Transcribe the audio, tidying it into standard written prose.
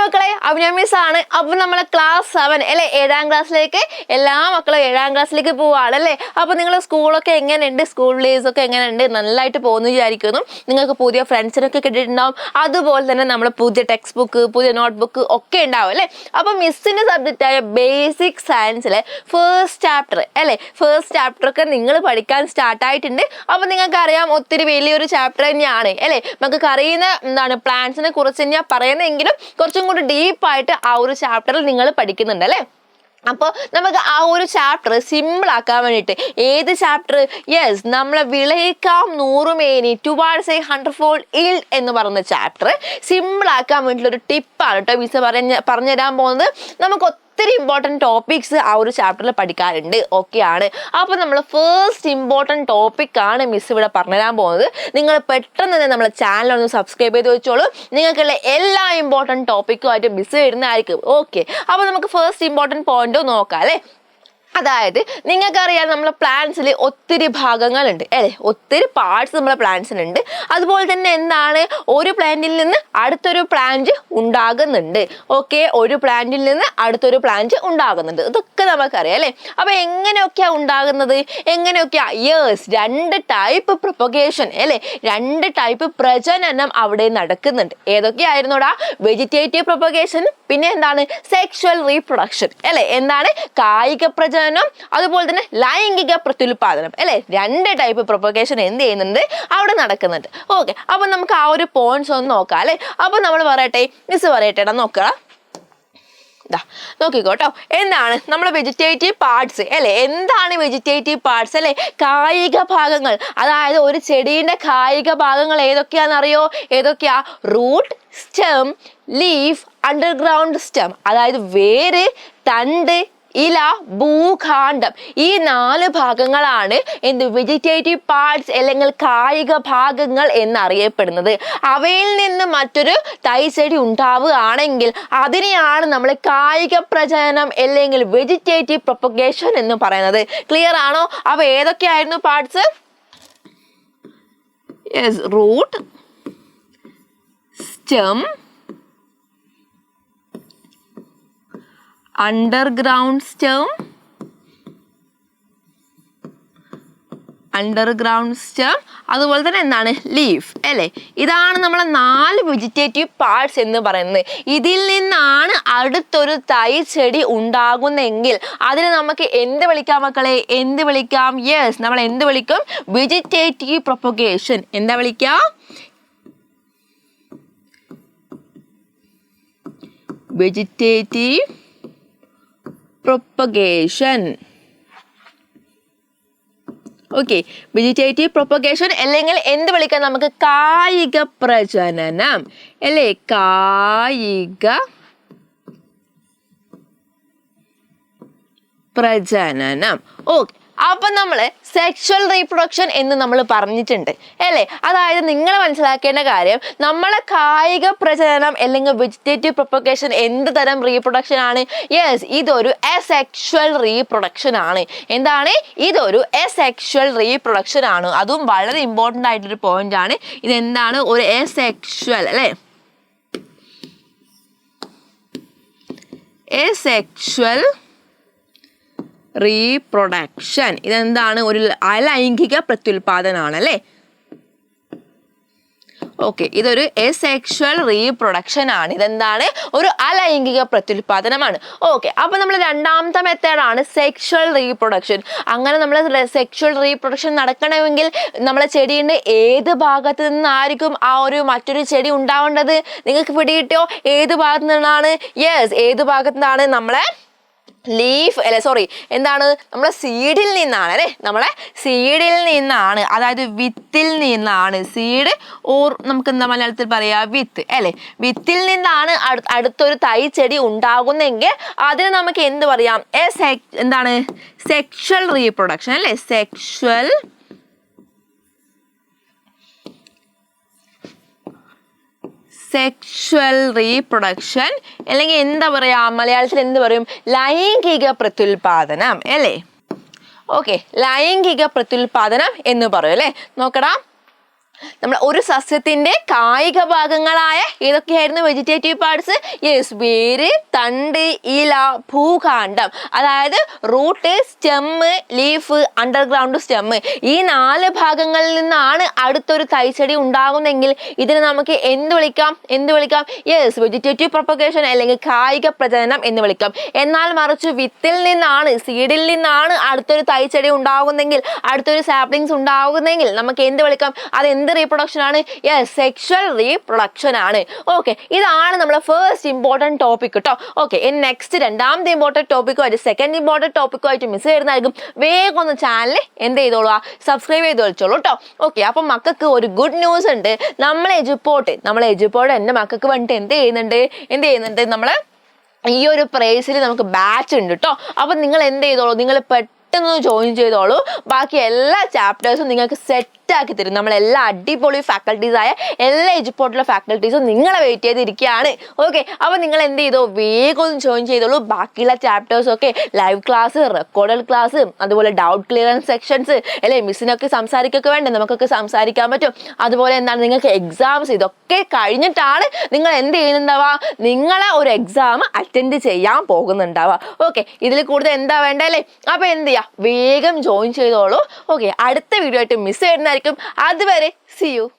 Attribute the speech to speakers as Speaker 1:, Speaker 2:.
Speaker 1: മക്കളെ, അഭിനയ മിസ് ആണ്. അപ്പൊ നമ്മളെ ക്ലാസ് 7 അല്ലെ, 7ാം ക്ലാസ്സിലേക്ക് എല്ലാ മക്കളും 7ാം ക്ലാസ്സിലേക്ക് പോവാണ് അല്ലേ. അപ്പൊ നിങ്ങൾ സ്കൂളൊക്കെ എങ്ങനെയുണ്ട്, സ്കൂൾ ഡേയ്സ് ഒക്കെ എങ്ങനെയുണ്ട്? നല്ലതായിട്ട് പോകുന്നു വിചാരിക്കുന്നു. നിങ്ങൾക്ക് പുതിയ ഫ്രണ്ട്സിനൊക്കെ കിട്ടിയിട്ടുണ്ടാവും. അതുപോലെ തന്നെ നമ്മൾ പുതിയ ടെക്സ്റ്റ് ബുക്ക്, പുതിയ നോട്ട് ബുക്ക് ഒക്കെ ഉണ്ടാവും അല്ലേ. അപ്പൊ മിസ്സിന്റെ സബ്ജക്റ്റ് ആയ ബേസിക് സയൻസിലെ ഫസ്റ്റ് ചാപ്റ്റർ അല്ലേ, ഫസ്റ്റ് ചാപ്റ്റർ ഒക്കെ നിങ്ങൾ പഠിക്കാൻ സ്റ്റാർട്ട് ആയിട്ടുണ്ട്. അപ്പൊ നിങ്ങൾക്ക് അറിയാം, ഒത്തിരി വലിയൊരു ചാപ്റ്റർ തന്നെയാണ് അല്ലേ. നമുക്ക് അറിയുന്ന പ്ലാന്റ്സിനെ കുറിച്ച് തന്നെയാണ് പറയുന്നതെങ്കിലും കുറച്ചും കൂടി ഡീപ്പായിട്ട് ആ ഒരു ചാപ്റ്ററിൽ നിങ്ങൾ പഠിക്കുന്നുണ്ട് അല്ലേ. അപ്പോൾ നമുക്ക് ആ ഒരു ചാപ്റ്റർ സിമ്പിൾ ആക്കാൻ വേണ്ടിയിട്ട്, ഏത് ചാപ്റ്റർ? യെസ്, നമ്മളെ വിളയിക്കാം നൂറുമേനി ടുവാർഡ്സ് എ 100-fold yield എന്ന് പറയുന്ന ചാപ്റ്റർ സിമ്പിൾ ആക്കാൻ വേണ്ടിയിട്ടുള്ള ഒരു ടിപ്പാണ് കേട്ടോ മിസ് പറഞ്ഞു തരാൻ പോകുന്നത്. നമുക്ക് ഒത്തിരി ഇമ്പോർട്ടൻറ്റ് ടോപ്പിക്സ് ആ ഒരു ചാപ്റ്ററിൽ പഠിക്കാറുണ്ട്. ഓക്കെയാണ്. അപ്പോൾ നമ്മൾ ഫസ്റ്റ് ഇമ്പോർട്ടൻറ്റ് ടോപ്പിക്കാണ് മിസ് ഇവിടെ പറഞ്ഞുതരാൻ പോകുന്നത്. നിങ്ങൾ പെട്ടെന്ന് തന്നെ നമ്മളെ ചാനൽ ഒന്ന് സബ്സ്ക്രൈബ് ചെയ്ത് വെച്ചോളൂ. നിങ്ങൾക്കുള്ള എല്ലാ ഇമ്പോർട്ടൻറ്റ് ടോപ്പിക്കുമായിട്ട് മിസ് വരുന്നതായിരിക്കും. ഓക്കെ, അപ്പോൾ നമുക്ക് ഫസ്റ്റ് ഇമ്പോർട്ടൻറ്റ് പോയിന്റ് നോക്കാം അല്ലേ. അതായത് നിങ്ങൾക്കറിയാം, നമ്മളെ പ്ലാന്റ്സിൽ ഒത്തിരി ഭാഗങ്ങളുണ്ട് അല്ലേ, ഒത്തിരി പാർട്സ് നമ്മളെ പ്ലാന്റ്സിനുണ്ട്. അതുപോലെ തന്നെ എന്താണ്, ഒരു പ്ലാന്റിൽ നിന്ന് അടുത്തൊരു പ്ലാന്റ് ഉണ്ടാകുന്നുണ്ട്. ഓക്കെ, ഒരു പ്ലാന്റിൽ നിന്ന് അടുത്തൊരു പ്ലാന്റ് ഉണ്ടാകുന്നുണ്ട്. ഇതൊക്കെ നമുക്കറിയാം അല്ലേ. അപ്പൊ എങ്ങനെയൊക്കെയാ ഉണ്ടാകുന്നത്, എങ്ങനെയൊക്കെയാ? യെസ്, 2 ടൈപ്പ് പ്രൊപ്പഗേഷൻ അല്ലേ, 2 ടൈപ്പ് പ്രജനനം അവിടെ നടക്കുന്നുണ്ട്. ഏതൊക്കെയായിരുന്നോടാ? വെജിറ്റേറ്റീവ് പ്രൊപ്പഗേഷൻ, പിന്നെ എന്താണ്? സെക്ഷുവൽ റീപ്രൊഡക്ഷൻ അല്ലേ. എന്താണ്? കായിക പ്രജനനം, അതുപോലെ തന്നെ ലൈംഗിക പ്രത്യുൽപാദനം അല്ലെ. 2 ടൈപ്പ് പ്രൊപ്പഗേഷൻ എന്ത് ചെയ്യുന്നുണ്ട്, അവിടെ നടക്കുന്നുണ്ട്. ഓക്കെ, അപ്പൊ നമുക്ക് ആ ഒരു പോയിന്റ്സ് ഒന്ന് നോക്കാം അല്ലെ. അപ്പൊ നമ്മൾ പറയട്ടെ, മിസ് പറയട്ടെ, നോക്കാം. നോക്കിക്കോട്ടോ, എന്താണ് നമ്മൾ വെജിറ്റേറ്റീവ് പാർട്സ് അല്ലെ. എന്താണ് വെജിറ്റേറ്റീവ് പാർട്സ് അല്ലെ? കായിക ഭാഗങ്ങൾ. അതായത് ഒരു ചെടീന്റെ കായിക ഭാഗങ്ങൾ ഏതൊക്കെയാണെന്നറിയോ? ഏതൊക്കെയാ? Root, stem, leaf, underground stem. അതായത് വേര്, തണ്ട്, ഇല, ഭൂഖണ്ഡം. ഈ 4 ഭാഗങ്ങളാണ് എന്ത്? വെജിറ്റേറ്റീവ് പാർട്സ് അല്ലെങ്കിൽ കായിക ഭാഗങ്ങൾ എന്നറിയപ്പെടുന്നത്. അവയിൽ നിന്ന് മറ്റൊരു തൈ ചെടി ഉണ്ടാവുകയാണെങ്കിൽ അതിനെയാണ് നമ്മൾ കായിക പ്രജനനം അല്ലെങ്കിൽ വെജിറ്റേറ്റീവ് പ്രൊപ്പഗേഷൻ എന്ന് പറയുന്നത്. ക്ലിയർ ആണോ? അപ്പൊ ഏതൊക്കെയായിരുന്നു parts? Yes, root, stem, underground stem, അതുപോലെ തന്നെ എന്താണ്? ലീഫ് അല്ലേ. ഇതാണ് നമ്മളെ 4 വെജിറ്റേറ്റീവ് പാർട്സ് എന്ന് പറയുന്നത്. ഇതിൽ നിന്നാണ് അടുത്തൊരു തൈ ചെടി ഉണ്ടാകുന്നെങ്കിൽ അതിന് നമുക്ക് എന്ത് വിളിക്കാം മക്കളെ? എന്ത് വിളിക്കാം? യെസ്, നമ്മൾ എന്ത് വിളിക്കും? Vegetative propagation. എന്താ വിളിക്കാം? Vegetative propagation. Okay, vegetative propagation അല്ലെങ്കിൽ എന്ത് വിളിക്കാം നമുക്ക്? കായിക പ്രജനനം അല്ലേ, കായിക പ്രജനനം. ഓക്കെ, അപ്പൊ നമ്മള് സെക്ഷൽ റീപ്രൊഡക്ഷൻ എന്ന് നമ്മൾ പറഞ്ഞിട്ടുണ്ട് അല്ലേ. അതായത് നിങ്ങൾ മനസ്സിലാക്കേണ്ട കാര്യം, നമ്മളെ കായിക പ്രജനനം അല്ലെങ്കിൽ വെജിറ്റേറ്റീവ് പ്രൊപ്പഗേഷൻ എന്ത് തരം റീപ്രൊഡക്ഷൻ ആണ്? യെസ്, ഇതൊരു അസെക്ഷൽ റീപ്രൊഡക്ഷൻ ആണ്. എന്താണ്? ഇതൊരു അസെക്ഷൽ റീപ്രൊഡക്ഷൻ ആണ്. അതും വളരെ ഇമ്പോർട്ടൻ്റ് ആയിട്ടൊരു പോയിന്റ് ആണ്. ഇതെന്താണ്? ഒരു അസെക്ഷൽ അല്ലേ, അസെക്ഷൽ റീപ്രൊഡക്ഷൻ. ഇതെന്താണ്? ഒരു അലൈംഗിക പ്രത്യുൽപാദനമാണ് അല്ലേ. ഓക്കെ, ഇതൊരു അസെക്ഷൽ റീപ്രൊഡക്ഷൻ ആണ്. ഇതെന്താണ്? ഒരു അലൈംഗിക പ്രത്യുൽപാദനമാണ്. ഓക്കെ, അപ്പൊ നമ്മൾ രണ്ടാമത്തെ മെത്തേഡാണ് സെക്ഷൽ റീപ്രൊഡക്ഷൻ. അങ്ങനെ നമ്മൾ സെക്ഷൽ റീപ്രൊഡക്ഷൻ നടക്കണമെങ്കിൽ നമ്മളെ ചെടിയുടെ ഏത് ഭാഗത്ത് നിന്നായിരിക്കും ആ ഒരു മറ്റൊരു ചെടി ഉണ്ടാവേണ്ടത്? നിങ്ങൾക്ക് പിടികിട്ടിയോ? ഏത് ഭാഗത്ത് നിന്നാണ്? യെസ്, ഏത് ഭാഗത്ത് നിന്നാണ്? നമ്മളെ ലീഫ് അല്ലെ, സോറി, എന്താണ്? നമ്മളെ സീഡിൽ നിന്നാണ് അല്ലെ, നമ്മളെ സീഡിൽ നിന്നാണ്, അതായത് വിത്തിൽ നിന്നാണ്. സീഡ് ഓർ നമുക്ക് എന്താ മലയാളത്തിൽ പറയാ? വിത്ത് അല്ലെ. വിത്തിൽ നിന്നാണ് അടുത്തൊരു തൈ ചെടി ഉണ്ടാകുന്നെങ്കിൽ അതിന് നമുക്ക് എന്ത് പറയാം? എന്താണ്? സെക്ഷൽ റീപ്രൊഡക്ഷൻ അല്ലെ, സെക്ഷൽ സെക്ഷൽ റീപ്രൊഡക്ഷൻ അല്ലെങ്കിൽ എന്താ പറയാ മലയാളത്തിൽ എന്ത് പറയും? ലൈംഗിക പ്രത്യുൽപാദനം അല്ലേ. ഓക്കെ, ലൈംഗിക പ്രത്യുൽപാദനം എന്ന് പറയും അല്ലേ. നോക്കടാ, നമ്മൾ ഒരു സസ്യത്തിന്റെ കായിക ഭാഗങ്ങളായ ഏതൊക്കെയായിരുന്നു വെജിറ്റേറ്റീവ് പാർട്സ്? യെസ്, വേര്, തണ്ട്, ഇല, ഭൂഖണ്ഡം. അതായത് root, stem, leaf, underground stem. ഈ 4 ഭാഗങ്ങളിൽ നിന്നാണ് അടുത്തൊരു തൈച്ചെടി ഉണ്ടാകുന്നെങ്കിൽ ഇതിനെ നമുക്ക് എന്ത് വിളിക്കാം? യെസ്, വെജിറ്റേറ്റീവ് പ്രൊപ്പഗേഷൻ അല്ലെങ്കിൽ കായിക പ്രജനനം എന്ന് വിളിക്കാം. എന്നാൽ മറിച്ച് വിത്തിൽ നിന്നാണ്, സീഡിൽ നിന്നാണ് അടുത്തൊരു തൈച്ചെടി ഉണ്ടാകുന്നെങ്കിൽ, അടുത്തൊരു സാപ്ലിങ്സ് ഉണ്ടാകുന്നെങ്കിൽ നമുക്ക് എന്ത് വിളിക്കാം? അത് എന്ത് റീപ്രൊഡക്ഷൻ ആണ്? യെസ്, സെക്ഷൽ റീപ്രൊഡക്ഷൻ ആണ്. ഓക്കെ, ഇതാണ് നമ്മളെ ഫസ്റ്റ് ഇമ്പോർട്ടൻറ്റ് ടോപ്പിക് കേട്ടോ. ഓക്കെ, ഇനി നെക്സ്റ്റ് രണ്ടാമത്തെ ഇമ്പോർട്ടൻറ്റ് ടോപ്പിക്കുമായിട്ട് സെക്കൻഡ് ഇമ്പോർട്ടൻറ്റ് ടോപ്പിക്കുമായിട്ട് മിസ് ചെയ്യുന്നതായിരിക്കും. വേഗം ഒന്ന് ചാനൽ എന്ത് ചെയ്തോളൂ, സബ്സ്ക്രൈബ് ചെയ്ത് വെച്ചോളൂ കേട്ടോ. ഓക്കെ, അപ്പം മക്കൾക്ക് ഒരു ഗുഡ് ന്യൂസ് ഉണ്ട്. നമ്മളെ എജുപോർട്ട് എൻ്റെ മക്കൾക്ക് വേണ്ടിയിട്ട് എന്ത് ചെയ്യുന്നുണ്ട് നമ്മൾ ഈ ഒരു പ്രൈസിൽ നമുക്ക് ബാച്ച് ഉണ്ട് കേട്ടോ. അപ്പം നിങ്ങൾ എന്ത് ചെയ്തോളൂ, നിങ്ങൾ പെട്ടെന്ന് ജോയിൻ ചെയ്തോളൂ. ബാക്കി എല്ലാ ചാപ്റ്റേഴ്സും നിങ്ങൾക്ക് സെറ്റാക്കി തരും. നമ്മളെല്ലാ അടിപൊളി ഫാക്കൽറ്റീസായ എല്ലാ എജുപോർട്ടിലെ ഫാക്കൽറ്റീസും നിങ്ങളെ വെയിറ്റ് ചെയ്തിരിക്കുകയാണ്. ഓക്കെ, അപ്പോൾ നിങ്ങൾ എന്ത് ചെയ്തോ, വേഗം ഒന്ന് ജോയിൻ ചെയ്തോളൂ. ബാക്കിയുള്ള ചാപ്റ്റേഴ്സും ഒക്കെ ലൈവ് ക്ലാസ്, റെക്കോർഡഡ് ക്ലാസ്, അതുപോലെ ഡൗട്ട് ക്ലിയറൻസ് സെക്ഷൻസ് അല്ലേ, മിസ്സിനൊക്കെ സംസാരിക്കൊക്കെ വേണ്ടേ, നമുക്കൊക്കെ സംസാരിക്കാൻ പറ്റും. അതുപോലെ എന്താണ് നിങ്ങൾക്ക് എക്സാംസ്, ഇതൊക്കെ കഴിഞ്ഞിട്ടാണ് നിങ്ങൾ എന്ത് ചെയ്യുന്നുണ്ടാവുക, നിങ്ങളെ ഒരു എക്സാം അറ്റൻഡ് ചെയ്യാൻ പോകുന്നുണ്ടാവുക. ഓക്കെ, ഇതിൽ കൂടുതൽ എന്താ വേണ്ടേ അല്ലേ? അപ്പോൾ എന്ത് ചെയ്യുക, വേഗം ജോയിൻ ചെയ്തോളൂ. ഓക്കെ, അടുത്ത വീഡിയോ ആയിട്ട് മിസ് ചെയ്യുന്നതായിരിക്കും. അതുവരെ see you.